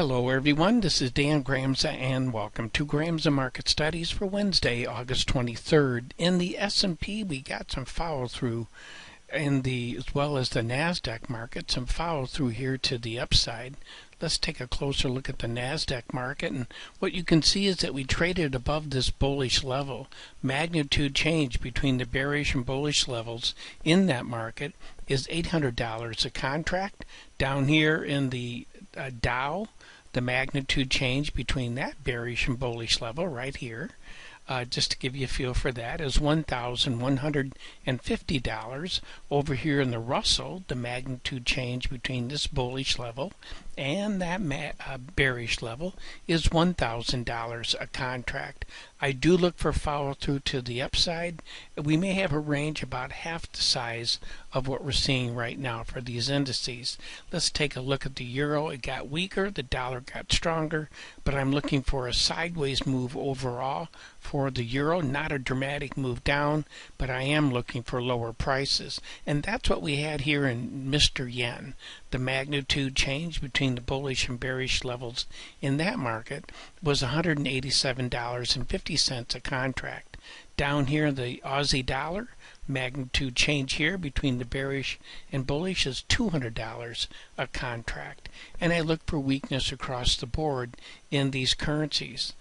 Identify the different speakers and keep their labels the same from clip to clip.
Speaker 1: Hello everyone, this is Dan Gramza and welcome to Gramza Market Studies for Wednesday, August 23rd. In the S&P we got some follow through as well as the NASDAQ market, some follow through here to the upside. Let's take a closer look at the NASDAQ market, and what you can see is that we traded above this bullish level. Magnitude change between the bearish and bullish levels in that market is $800 a contract. Down here in the Dow, the magnitude change between that bearish and bullish level right here, just to give you a feel for that, is $1,150. Over here in the Russell, the magnitude change between this bullish level and that bearish level is $1,000 a contract. I do look for follow through to the upside. We may have a range about half the size of what we're seeing right now for these indices. Let's take a look at the euro. It got weaker, the dollar got stronger, but I'm looking for a sideways move overall for the euro, not a dramatic move down, but I am looking for lower prices. And that's what we had here in Mr. Yen. The magnitude change between the bullish and bearish levels in that market was $187.50 a contract. Down here, the Aussie dollar, magnitude change here between the bearish and bullish is $200 a contract. And I look for weakness across the board in these currencies.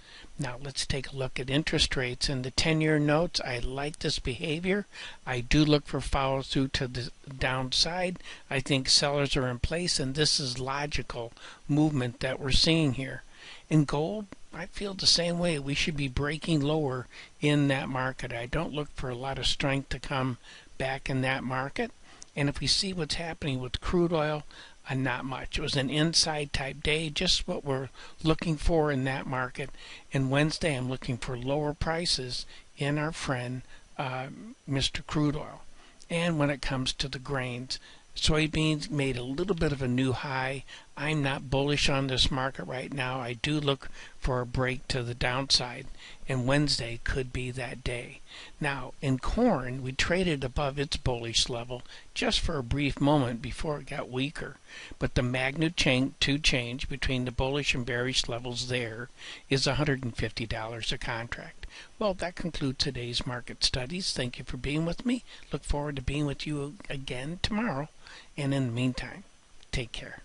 Speaker 1: Now let's take a look at interest rates and the 10-year notes. I like this behavior. I do look for follow through to the downside. I think sellers are in place, and this is logical movement that we're seeing here. In gold, I feel the same way. We should be breaking lower in that market. I don't look for a lot of strength to come back in that market. And if we see what's happening with crude oil, not much. It was an inside type day, just what we're looking for in that market. And Wednesday, I'm looking for lower prices in our friend Mr. Crude Oil. And when it comes to the grains, soybeans made a little bit of a new high. I'm not bullish on this market right now. I do look for a break to the downside, and Wednesday could be that day. Now, in corn, we traded above its bullish level just for a brief moment before it got weaker. But the magnitude change between the bullish and bearish levels there is $150 a contract. Well, that concludes today's market studies. Thank you for being with me. Look forward to being with you again tomorrow. And in the meantime, take care.